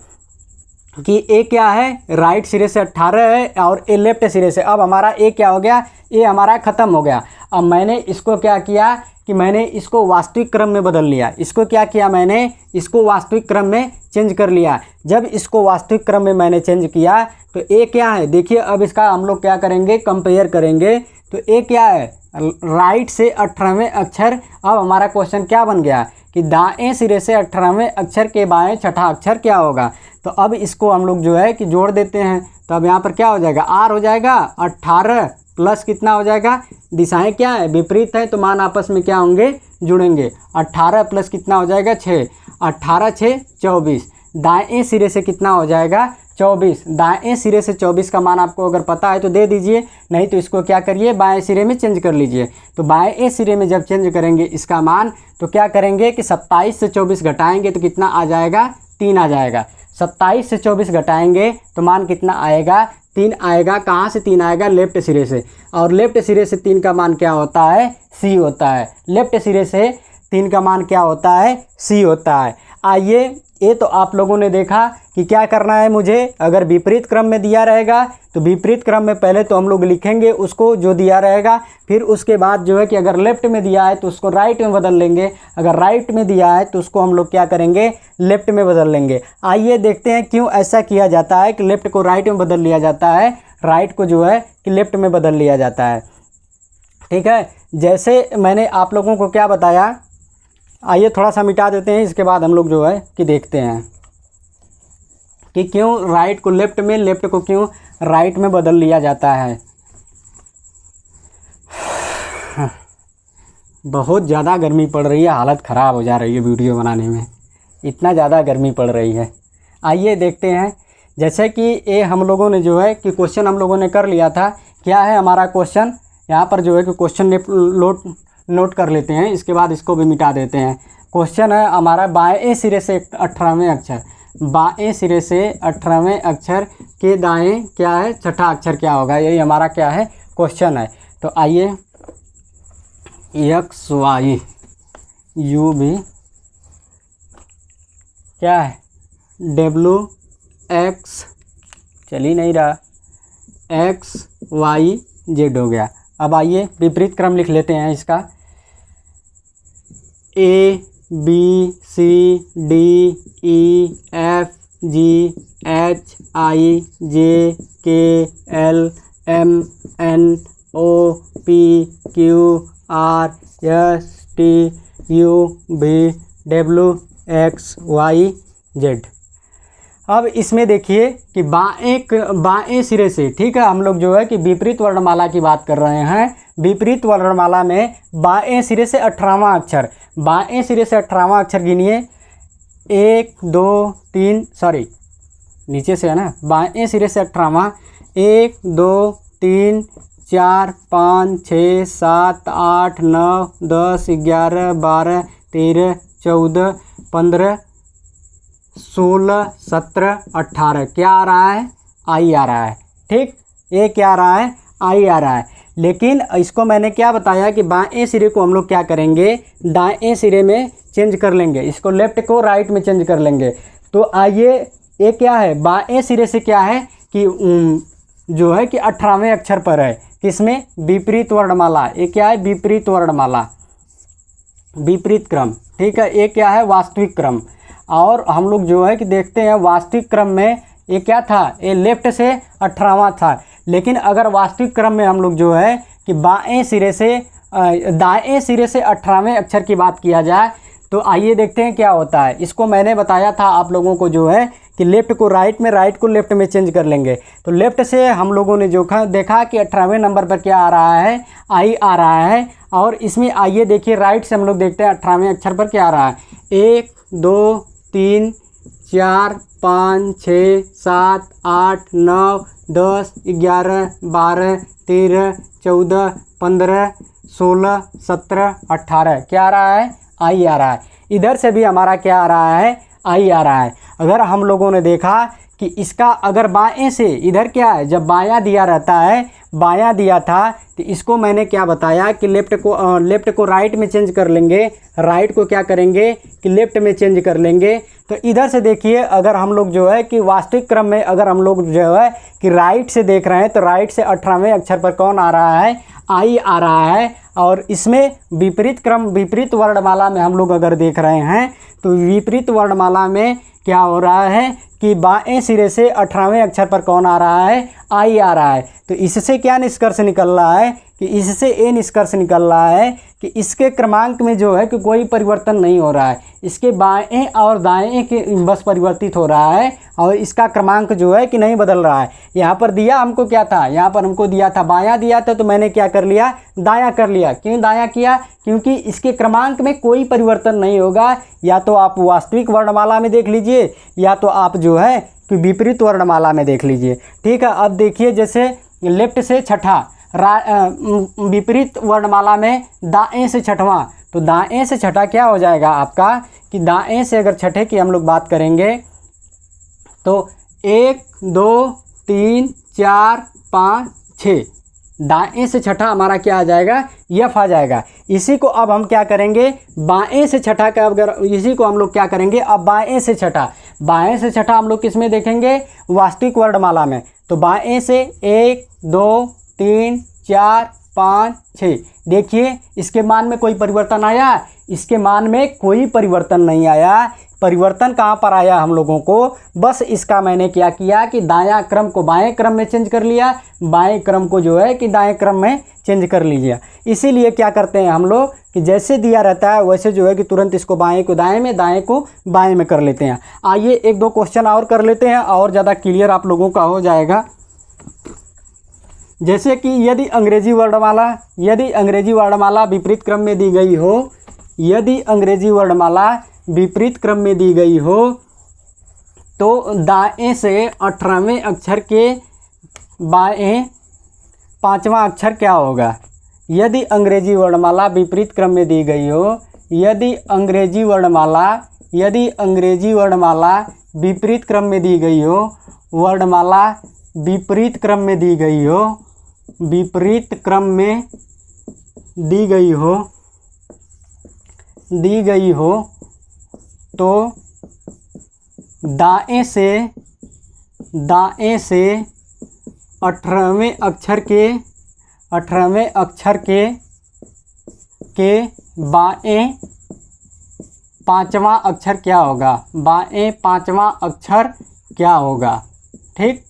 कि ए क्या है, राइट सिरे से 18 है और ए लेफ्ट सिरे से। अब हमारा ए क्या हो गया, ए हमारा ख़त्म हो गया। अब मैंने इसको क्या किया, कि मैंने इसको वास्तविक क्रम में बदल लिया। इसको क्या किया मैंने, इसको वास्तविक क्रम में चेंज कर लिया। जब इसको वास्तविक क्रम में मैंने चेंज किया तो ए क्या है, देखिए अब इसका हम लोग क्या करेंगे, कंपेयर करेंगे। तो ए क्या है, राइट से 18वें अक्षर। अब हमारा क्वेश्चन क्या बन गया कि दाएं सिरे से 18वें अक्षर के बाएं छठा अक्षर क्या होगा। तो अब इसको हम लोग जो है कि जोड़ देते हैं। तो अब यहाँ पर क्या हो जाएगा, आर हो जाएगा 18 प्लस कितना हो जाएगा, दिशाएं क्या है, विपरीत है, तो मान आपस में क्या होंगे, जुड़ेंगे। 18 प्लस कितना हो जाएगा 6, 18 6 24। दाएं सिरे से कितना हो जाएगा 24। दाएं सिरे से 24 का मान आपको अगर पता है तो दे दीजिए, नहीं तो इसको क्या करिए, बाएं सिरे में चेंज कर लीजिए। तो बाएं सिरे में जब चेंज करेंगे इसका मान, तो क्या करेंगे कि 27 से 24 घटाएंगे तो कितना आ जाएगा, 3 आ जाएगा। 27 से 24 घटाएंगे तो मान कितना आएगा, 3 आएगा। कहाँ से 3 आएगा, लेफ्ट सिरे से। और लेफ्ट सिरे से 3 का मान क्या होता है, सी होता है। लेफ्ट सिरे से 3 का मान क्या होता है, सी होता है। आइए, ये तो आप लोगों ने देखा कि क्या करना है मुझे। अगर विपरीत क्रम में दिया रहेगा तो विपरीत क्रम में पहले तो हम लोग लिखेंगे उसको जो दिया रहेगा, फिर उसके बाद जो है कि अगर लेफ्ट में दिया है तो उसको राइट में बदल लेंगे, अगर राइट में दिया है तो उसको हम लोग क्या करेंगे, लेफ्ट में बदल लेंगे। आइए देखते हैं क्यों ऐसा किया जाता है कि लेफ्ट को राइट में बदल लिया जाता है, राइट को जो है कि लेफ्ट में बदल लिया जाता है। ठीक है, जैसे मैंने आप लोगों को क्या बताया, आइए थोड़ा सा मिटा देते हैं, इसके बाद हम लोग जो है कि देखते हैं कि क्यों राइट को लेफ्ट में, लेफ्ट को क्यों राइट में बदल लिया जाता है। बहुत ज़्यादा गर्मी पड़ रही है, हालत ख़राब हो जा रही है वीडियो बनाने में, इतना ज़्यादा गर्मी पड़ रही है। आइए देखते हैं, जैसे कि ये हम लोगों ने जो है कि क्वेश्चन हम लोगों ने कर लिया था। क्या है हमारा क्वेश्चन, यहाँ पर जो है कि क्वेश्चन नोट कर लेते हैं, इसके बाद इसको भी मिटा देते हैं। क्वेश्चन है हमारा, बाएं सिरे से 18वें अक्षर, बाएं सिरे से 18वें अक्षर के दाएं क्या है, छठा अक्षर क्या होगा, यही हमारा क्या है क्वेश्चन है। तो आइए, एक्स वाई यू भी क्या है, डब्ल्यू एक्स, चल ही नहीं रहा, एक्स वाई जेड हो गया। अब आइए विपरीत क्रम लिख लेते हैं इसका, A B C D E F G H I J K L M N O P Q R S T U V W X Y Z. अब इसमें देखिए कि बाएं सिरे से, ठीक है, हम लोग जो है कि विपरीत वर्णमाला की बात कर रहे हैं। विपरीत वर्णमाला में बाएं सिरे से 18वां अक्षर, बाएं सिरे से 18वां अक्षर गिनिए, 1 2 3, सॉरी नीचे से है ना, बाएं सिरे से 18वां, 1 2 3 4 5 6 7 8 9 10 11 12 13 14 15 16 17 18, क्या आ रहा है, आई आ रहा है। ठीक, ये क्या आ रहा है, आई आ रहा है। लेकिन इसको मैंने क्या बताया कि बाएं सिरे को हम लोग क्या करेंगे, दाएं सिरे में चेंज कर लेंगे, इसको लेफ्ट को राइट में चेंज कर लेंगे। तो आइए, ये क्या है, बाएं सिरे से क्या है कि जो है कि 18वें अक्षर पर है, किसमें, विपरीत वर्णमाला। ये क्या है, विपरीत वर्णमाला, विपरीत क्रम। ठीक है, ये क्या है, वास्तविक क्रम। और हम लोग जो है कि देखते हैं वास्तविक क्रम में ये क्या था, ये लेफ्ट से 18वां था। लेकिन अगर वास्तविक क्रम में हम लोग जो है कि बाएं सिरे से दाएं सिरे से 18वें अक्षर की बात किया जाए, तो आइए देखते हैं क्या होता है। इसको मैंने बताया था आप लोगों को जो है कि लेफ़्ट को राइट में, राइट को लेफ़्ट में चेंज कर लेंगे। तो लेफ़्ट से हम लोगों ने जो देखा कि 18वें नंबर पर क्या आ रहा है, आई आ रहा है। और इसमें आइए देखिए, राइट से हम लोग देखते हैं 18वें अक्षर पर क्या आ रहा है, 1 2 3 4 5 6 7 8 9 10 11 12 13 14 15 16 17 18, क्या आ रहा है, आई आ रहा है। इधर से भी हमारा क्या आ रहा है, आई आ रहा है। अगर हम लोगों ने देखा कि इसका अगर बाएं से, इधर क्या है, जब बायां दिया रहता है, बायां दिया था, तो इसको मैंने क्या बताया कि लेफ़्ट को राइट में चेंज कर लेंगे, राइट को क्या करेंगे कि लेफ़्ट में चेंज कर लेंगे। तो इधर से देखिए, अगर हम लोग जो है कि वास्तविक क्रम में अगर हम लोग जो है कि राइट से देख रहे हैं, तो राइट से 18वें अक्षर पर कौन आ रहा है, आई आ रहा है, और इसमें विपरीत क्रम विपरीत वर्णमाला में हम लोग अगर देख रहे हैं तो विपरीत वर्णमाला में क्या हो रहा है कि बाएं सिरे से 18वें अक्षर पर कौन आ रहा है, आई आ रहा है। तो इससे क्या निष्कर्ष निकल रहा है कि इससे ये निष्कर्ष निकल रहा है कि इसके क्रमांक में जो है कि कोई परिवर्तन नहीं हो रहा है, इसके बाएं और दाएं के बस परिवर्तित हो रहा है, और इसका क्रमांक जो है कि नहीं बदल रहा है। यहाँ पर दिया हमको क्या था, यहाँ पर हमको दिया था बायां दिया था, तो मैंने क्या कर लिया, दायां कर लिया। क्यों दायां किया, क्योंकि इसके क्रमांक में कोई परिवर्तन नहीं होगा। या तो आप वास्तविक वर्णमाला में देख लीजिए, या तो आप जो है कि विपरीत वर्णमाला में देख लीजिए। ठीक है, अब देखिए जैसे लेफ्ट से छठा, विपरीत वर्णमाला में दाएं से छठवां, तो दाएं से छठा क्या हो जाएगा आपका कि दाएं से अगर छठे की हम लोग बात करेंगे तो 1 2 3 4 5 6, दाएं से छठा हमारा क्या आ जाएगा, यफ आ जाएगा। इसी को अब हम क्या करेंगे, बाएं से छठा का अगर इसी को हम लोग क्या करेंगे, अब बाएं से छठा, बाएं से छठा हम लोग किस में देखेंगे, वास्तविक वर्णमाला में। तो बाएं से 1 2 3 4 5 6, देखिए इसके मान में कोई परिवर्तन आया, इसके मान में कोई परिवर्तन नहीं आया। परिवर्तन कहाँ पर आया हम लोगों को, बस इसका मैंने क्या किया कि दायां क्रम को बाएं क्रम में चेंज कर लिया, बाएं क्रम को जो है कि दाएं क्रम में चेंज कर लीजिए। इसीलिए क्या करते हैं हम लोग कि जैसे दिया रहता है वैसे जो है कि तुरंत इसको बाएं को दाएं में, दाएं को बाएं में कर लेते हैं। आइए एक दो क्वेश्चन और कर लेते हैं और ज़्यादा क्लियर आप लोगों का हो जाएगा। जैसे कि यदि अंग्रेजी वर्णमाला विपरीत क्रम में दी गई हो, यदि अंग्रेजी वर्णमाला विपरीत क्रम में दी गई हो तो दाएं से 18वें अक्षर के बाएं 5वां अक्षर क्या होगा। यदि अंग्रेजी वर्णमाला विपरीत क्रम में दी गई हो, यदि अंग्रेजी वर्णमाला विपरीत क्रम में दी गई हो, वर्णमाला विपरीत क्रम में दी गई हो, विपरीत क्रम में दी गई हो तो दाएं से 18वें अक्षर के बाएं 5वां अक्षर क्या होगा, बाएं 5वां अक्षर क्या होगा। ठीक,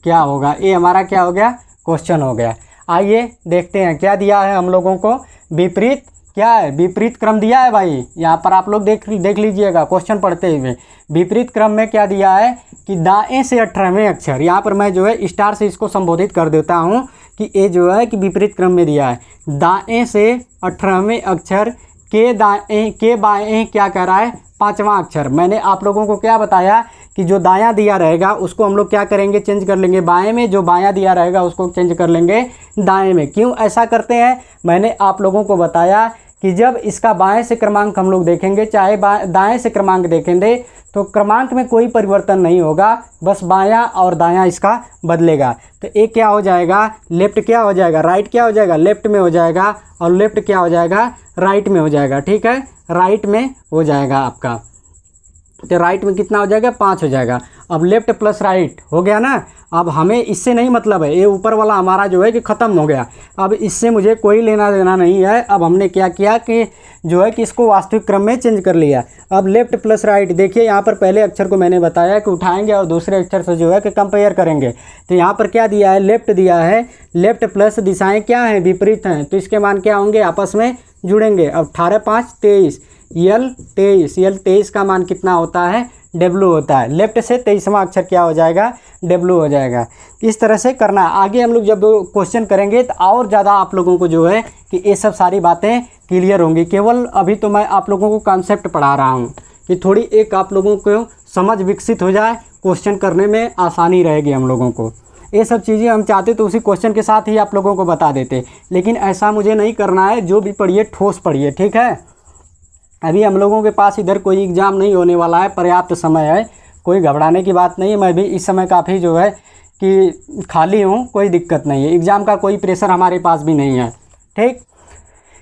क्या होगा, ये हमारा क्या हो गया, क्वेश्चन हो गया। आइए देखते हैं क्या दिया है हम लोगों को, विपरीत क्या है, विपरीत क्रम दिया है भाई। यहाँ पर आप लोग देख लीजिएगा क्वेश्चन पढ़ते हुए। विपरीत क्रम में क्या दिया है कि दाएं से 18वें अक्षर, यहाँ पर मैं जो है स्टार से इसको संबोधित कर देता हूँ कि ये जो है कि विपरीत क्रम में दिया है। दाएं से 18वें अक्षर के बाएं क्या कह रहा है, 5वां अक्षर। मैंने आप लोगों को क्या बताया कि जो दायां दिया रहेगा उसको हम लोग क्या करेंगे, चेंज कर लेंगे बाएं में, जो बायां दिया रहेगा उसको चेंज कर लेंगे दाएं में। क्यों ऐसा करते हैं, मैंने आप लोगों को बताया कि जब इसका बाएं से क्रमांक हम लोग देखेंगे, चाहे दाएं से क्रमांक देखेंगे, तो क्रमांक में कोई परिवर्तन नहीं होगा, बस बायां और दायां इसका बदलेगा। तो एक क्या हो जाएगा, लेफ्ट क्या हो जाएगा, राइट क्या हो जाएगा, लेफ्ट में हो जाएगा, और लेफ्ट क्या हो जाएगा, राइट में हो जाएगा। ठीक है, राइट में हो जाएगा आपका। तो राइट में कितना हो जाएगा, 5 हो जाएगा। अब लेफ्ट प्लस राइट हो गया ना। अब हमें इससे नहीं मतलब है, ये ऊपर वाला हमारा जो है कि ख़त्म हो गया, अब इससे मुझे कोई लेना देना नहीं है। अब हमने क्या किया कि जो है कि इसको वास्तविक क्रम में चेंज कर लिया। अब लेफ्ट प्लस राइट, देखिए यहाँ पर पहले अक्षर को मैंने बताया कि उठाएंगे और दूसरे अक्षर से जो है कि कंपेयर करेंगे। तो यहाँ पर क्या दिया है, लेफ्ट दिया है, लेफ्ट प्लस दिशाएँ क्या हैं, विपरीत हैं, तो इसके मान क्या होंगे, आपस में जुड़ेंगे। अब 18 5 23, यल 23 का मान कितना होता है, डब्ल्यू होता है। लेफ्ट से 23वां अक्षर क्या हो जाएगा, डब्ल्यू हो जाएगा। इस तरह से करना है। आगे हम लोग जब क्वेश्चन करेंगे तो और ज़्यादा आप लोगों को जो है कि ये सब सारी बातें क्लियर होंगी। केवल अभी तो मैं आप लोगों को कॉन्सेप्ट पढ़ा रहा हूँ कि थोड़ी एक आप लोगों को समझ विकसित हो जाए, क्वेश्चन करने में आसानी रहेगी हम लोगों को। ये सब चीज़ें हम चाहते तो उसी क्वेश्चन के साथ ही आप लोगों को बता देते, लेकिन ऐसा मुझे नहीं करना है। जो भी पढ़िए ठोस पढ़िए, ठीक है। अभी हम लोगों के पास इधर कोई एग्ज़ाम नहीं होने वाला है, पर्याप्त समय है, कोई घबराने की बात नहीं है। मैं भी इस समय काफ़ी जो है कि खाली हूँ, कोई दिक्कत नहीं है। एग्ज़ाम का कोई प्रेशर हमारे पास भी नहीं है, ठीक।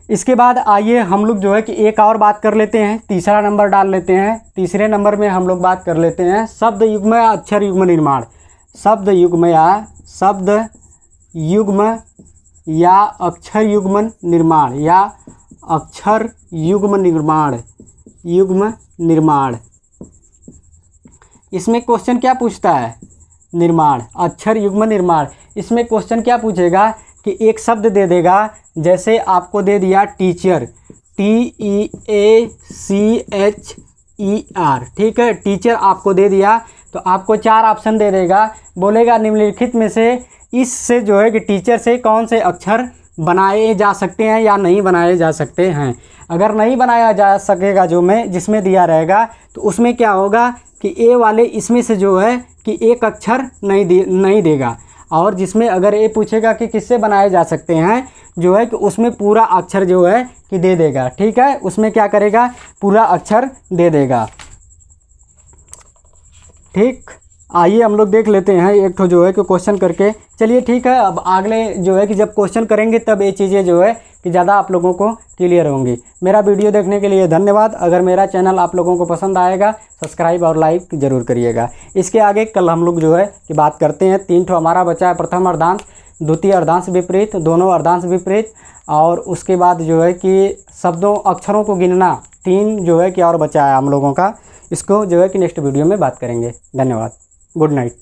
इसके बाद आइए हम लोग जो है कि एक और बात कर लेते हैं, तीसरा नंबर डाल लेते हैं। तीसरे नंबर में हम लोग बात कर लेते हैं शब्द युग्म या अक्षर युग्म निर्माण। शब्द युग्म या शब्द युग्म या अक्षर युग्म निर्माण, या अक्षर युग्म निर्माण। इसमें क्वेश्चन क्या पूछता है? निर्माण, अक्षर युग्म निर्माण। इसमें क्वेश्चन क्या पूछेगा कि एक शब्द दे देगा, जैसे आपको दे दिया टीचर, TEACHER, ठीक है, टीचर आपको दे दिया, तो आपको 4 ऑप्शन दे देगा, बोलेगा निम्नलिखित में से इससे जो है कि टीचर से कौन से अक्षर बनाए जा सकते हैं या नहीं बनाए जा सकते हैं। अगर नहीं बनाया जा सकेगा जो में जिसमें दिया रहेगा, तो उसमें क्या होगा कि ए वाले इसमें से जो है कि एक अक्षर नहीं देगा, और जिसमें अगर ए पूछेगा कि किससे बनाए जा सकते हैं, जो है कि उसमें पूरा अक्षर जो है कि दे देगा। ठीक है, उसमें क्या करेगा, पूरा अक्षर दे देगा। ठीक, आइए हम लोग देख लेते हैं एक तो जो है कि क्वेश्चन करके। चलिए ठीक है, अब अगले जो है कि जब क्वेश्चन करेंगे तब ये चीज़ें जो है कि ज़्यादा आप लोगों को क्लियर होंगी। मेरा वीडियो देखने के लिए धन्यवाद। अगर मेरा चैनल आप लोगों को पसंद आएगा, सब्सक्राइब और लाइक ज़रूर करिएगा। इसके आगे कल हम लोग जो है कि बात करते हैं। 3 ठो हमारा बचा है, प्रथम अर्धांश, द्वितीय अर्धांश विपरीत, दोनों अर्धांश विपरीत, और उसके बाद जो है कि शब्दों अक्षरों को गिनना, 3 जो है कि और बचा है हम लोगों का। इसको जो है कि नेक्स्ट वीडियो में बात करेंगे। धन्यवाद, गुड नाइट।